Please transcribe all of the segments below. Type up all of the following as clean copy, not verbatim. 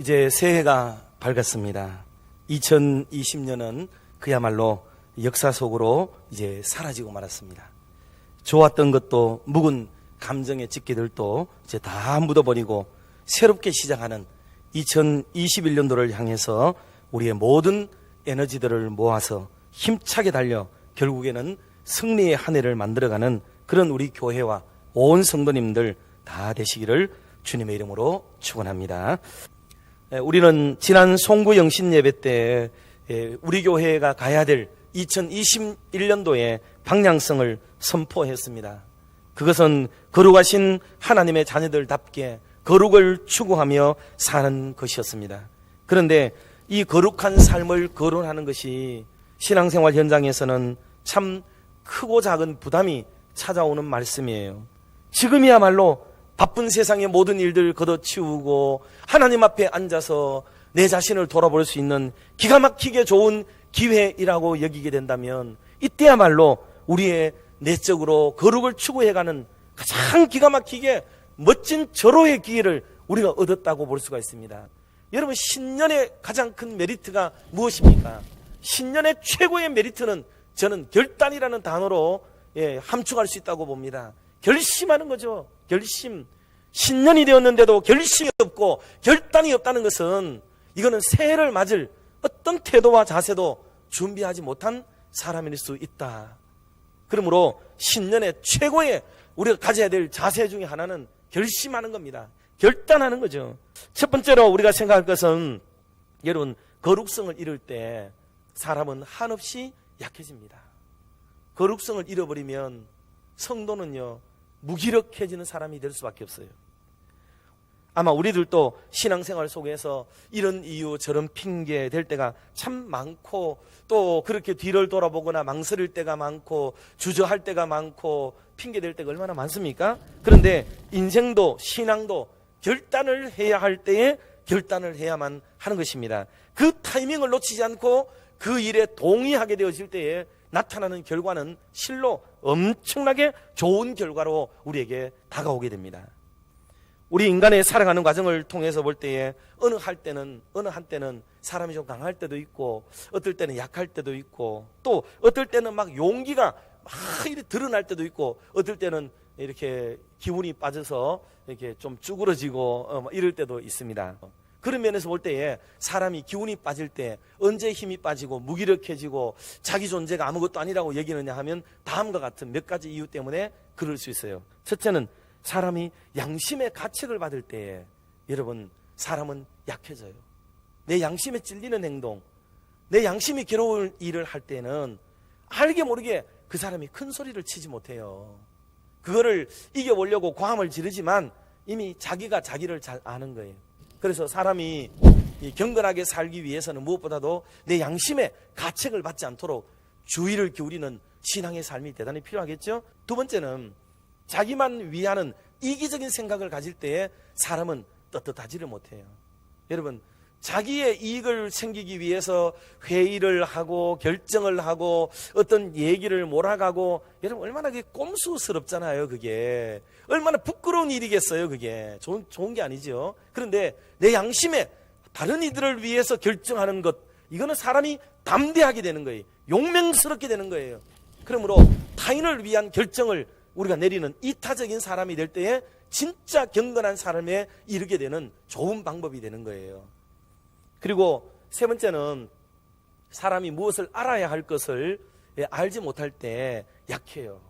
이제 새해가 밝았습니다. 2020년은 그야말로 역사 속으로 이제 사라지고 말았습니다. 좋았던 것도 묵은 감정의 집기들도 이제 다 묻어버리고 새롭게 시작하는 2021년도를 향해서 우리의 모든 에너지들을 모아서 힘차게 달려 결국에는 승리의 한 해를 만들어가는 그런 우리 교회와 온 성도님들 다 되시기를 주님의 이름으로 축원합니다. 우리는 지난 송구 영신 예배 때 우리 교회가 가야 될 2021년도의 방향성을 선포했습니다. 그것은 거룩하신 하나님의 자녀들답게 거룩을 추구하며 사는 것이었습니다. 그런데 이 거룩한 삶을 거론하는 것이 신앙생활 현장에서는 참 크고 작은 부담이 찾아오는 말씀이에요. 지금이야말로 바쁜 세상의 모든 일들 걷어치우고 하나님 앞에 앉아서 내 자신을 돌아볼 수 있는 기가 막히게 좋은 기회이라고 여기게 된다면 이때야말로 우리의 내적으로 거룩을 추구해가는 가장 기가 막히게 멋진 절호의 기회를 우리가 얻었다고 볼 수가 있습니다. 여러분, 신년의 가장 큰 메리트가 무엇입니까? 신년의 최고의 메리트는 저는 결단이라는 단어로 함축할 수 있다고 봅니다. 결심하는 거죠. 결심. 신년이 되었는데도 결심이 없고 결단이 없다는 것은 이거는 새해를 맞을 어떤 태도와 자세도 준비하지 못한 사람일 수 있다. 그러므로 신년의 최고의 우리가 가져야 될 자세 중에 하나는 결심하는 겁니다. 결단하는 거죠. 첫 번째로 우리가 생각할 것은 여러분, 거룩성을 잃을 때 사람은 한없이 약해집니다. 거룩성을 잃어버리면 성도는요, 무기력해지는 사람이 될 수밖에 없어요. 아마 우리들도 신앙생활 속에서 이런 이유 저런 핑계 될 때가 참 많고, 또 그렇게 뒤를 돌아보거나 망설일 때가 많고 주저할 때가 많고 핑계 될 때가 얼마나 많습니까? 그런데 인생도 신앙도 결단을 해야 할 때에 결단을 해야만 하는 것입니다. 그 타이밍을 놓치지 않고 그 일에 동의하게 되어질 때에 나타나는 결과는 실로 엄청나게 좋은 결과로 우리에게 다가오게 됩니다. 우리 인간의 살아가는 과정을 통해서 볼 때에 어느 한때는 사람이 좀 강할 때도 있고, 어떨 때는 약할 때도 있고, 또 어떨 때는 막 용기가 막 이렇게 드러날 때도 있고, 어떨 때는 이렇게 기운이 빠져서 이렇게 좀 쭈그러지고 이럴 때도 있습니다. 그런 면에서 볼 때에 사람이 기운이 빠질 때 언제 힘이 빠지고 무기력해지고 자기 존재가 아무것도 아니라고 여기느냐 하면 다음과 같은 몇 가지 이유 때문에 그럴 수 있어요. 첫째는 사람이 양심의 가책을 받을 때에 여러분, 사람은 약해져요. 내 양심에 찔리는 행동, 내 양심이 괴로운 일을 할 때는 알게 모르게 그 사람이 큰 소리를 치지 못해요. 그거를 이겨보려고 고함을 지르지만 이미 자기가 자기를 잘 아는 거예요. 그래서 사람이 경건하게 살기 위해서는 무엇보다도 내 양심의 가책을 받지 않도록 주의를 기울이는 신앙의 삶이 대단히 필요하겠죠. 두 번째는 자기만 위하는 이기적인 생각을 가질 때에 사람은 떳떳하지를 못해요. 여러분, 자기의 이익을 챙기기 위해서 회의를 하고 결정을 하고 어떤 얘기를 몰아가고, 여러분 얼마나 그게 꼼수스럽잖아요. 그게 얼마나 부끄러운 일이겠어요. 그게 좋은 게 아니죠. 그런데 내 양심에 다른 이들을 위해서 결정하는 것, 이거는 사람이 담대하게 되는 거예요. 용맹스럽게 되는 거예요. 그러므로 타인을 위한 결정을 우리가 내리는 이타적인 사람이 될 때에 진짜 경건한 삶에 이르게 되는 좋은 방법이 되는 거예요. 그리고 세 번째는 사람이 무엇을 알아야 할 것을 알지 못할 때 약해요.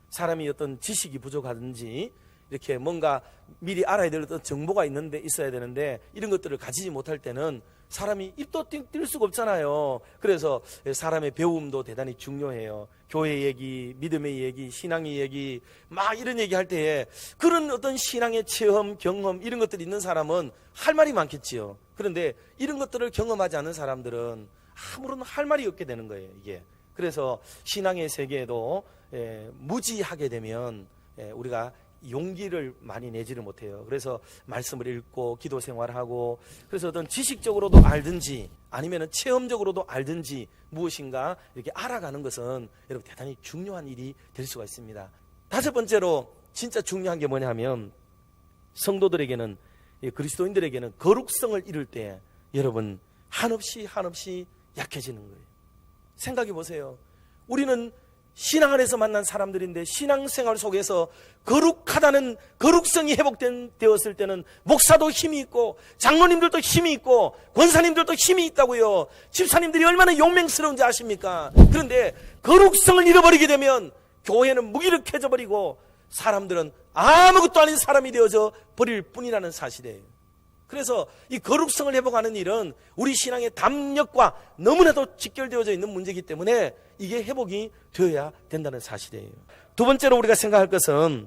사람이 어떤 지식이 부족하든지 이렇게 뭔가 미리 알아야 될 어떤 정보가 있어야 되는데 이런 것들을 가지지 못할 때는 사람이 입도 뛸 수가 없잖아요. 그래서 사람의 배움도 대단히 중요해요. 교회 얘기, 믿음의 얘기, 신앙의 얘기, 막 이런 얘기 할 때에 그런 어떤 신앙의 체험, 경험 이런 것들이 있는 사람은 할 말이 많겠지요. 그런데 이런 것들을 경험하지 않은 사람들은 아무런 할 말이 없게 되는 거예요, 이게. 그래서 신앙의 세계에도 무지하게 되면 우리가 용기를 많이 내지를 못해요. 그래서 말씀을 읽고 기도 생활하고, 그래서 어떤 지식적으로도 알든지 아니면 체험적으로도 알든지 무엇인가 이렇게 알아가는 것은 여러분 대단히 중요한 일이 될 수가 있습니다. 다섯 번째로 진짜 중요한 게 뭐냐면 성도들에게는 그리스도인들에게는 거룩성을 이룰 때 여러분 한없이 약해지는 거예요. 생각해 보세요. 우리는 신앙 안에서 만난 사람들인데 신앙생활 속에서 거룩하다는 거룩성이 회복되었을 때는 목사도 힘이 있고 장로님들도 힘이 있고 권사님들도 힘이 있다고요. 집사님들이 얼마나 용맹스러운지 아십니까? 그런데 거룩성을 잃어버리게 되면 교회는 무기력해져 버리고 사람들은 아무것도 아닌 사람이 되어져 버릴 뿐이라는 사실이에요. 그래서 이 거룩성을 회복하는 일은 우리 신앙의 담력과 너무나도 직결되어져 있는 문제이기 때문에 이게 회복이 되어야 된다는 사실이에요. 두 번째로 우리가 생각할 것은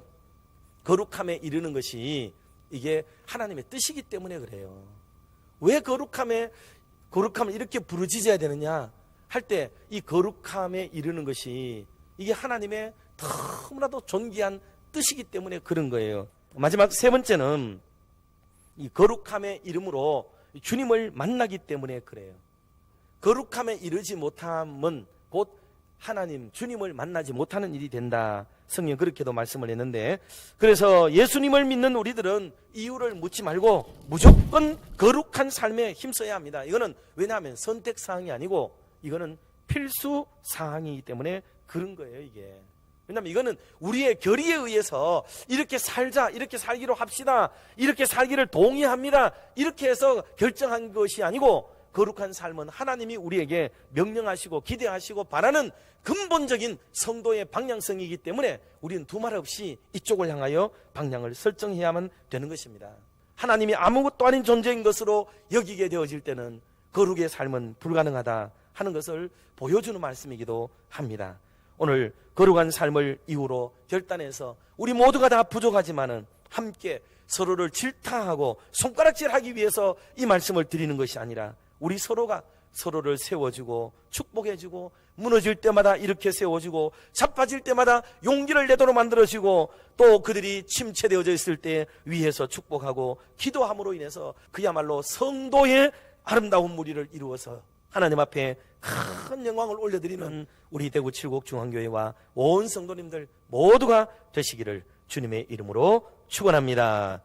거룩함에 이르는 것이 이게 하나님의 뜻이기 때문에 그래요. 왜 거룩함을 이렇게 부르짖어야 되느냐 할 때 이 거룩함에 이르는 것이 이게 하나님의 너무나도 존귀한 뜻이기 때문에 그런 거예요. 마지막 세 번째는 이 거룩함의 이름으로 주님을 만나기 때문에 그래요. 거룩함에 이르지 못함은 곧 하나님 주님을 만나지 못하는 일이 된다. 성경 그렇게도 말씀을 했는데, 그래서 예수님을 믿는 우리들은 이유를 묻지 말고 무조건 거룩한 삶에 힘써야 합니다. 이거는 왜냐하면 선택사항이 아니고 이거는 필수사항이기 때문에 그런 거예요. 이게 왜냐하면 이거는 우리의 결의에 의해서 이렇게 살자, 이렇게 살기로 합시다, 이렇게 살기를 동의합니다, 이렇게 해서 결정한 것이 아니고 거룩한 삶은 하나님이 우리에게 명령하시고 기대하시고 바라는 근본적인 성도의 방향성이기 때문에 우리는 두말 없이 이쪽을 향하여 방향을 설정해야만 되는 것입니다. 하나님이 아무것도 아닌 존재인 것으로 여기게 되어질 때는 거룩의 삶은 불가능하다 하는 것을 보여주는 말씀이기도 합니다. 오늘 거룩한 삶을 이유로 결단해서 우리 모두가 다 부족하지만은 함께 서로를 질타하고 손가락질하기 위해서 이 말씀을 드리는 것이 아니라 우리 서로가 서로를 세워주고 축복해주고 무너질 때마다 이렇게 세워주고 자빠질 때마다 용기를 내도록 만들어주고 또 그들이 침체되어져 있을 때 위에서 축복하고 기도함으로 인해서 그야말로 성도의 아름다운 무리를 이루어서 하나님 앞에 큰 영광을 올려드리는 우리 대구 칠곡 중앙교회와 온 성도님들 모두가 되시기를 주님의 이름으로 축원합니다.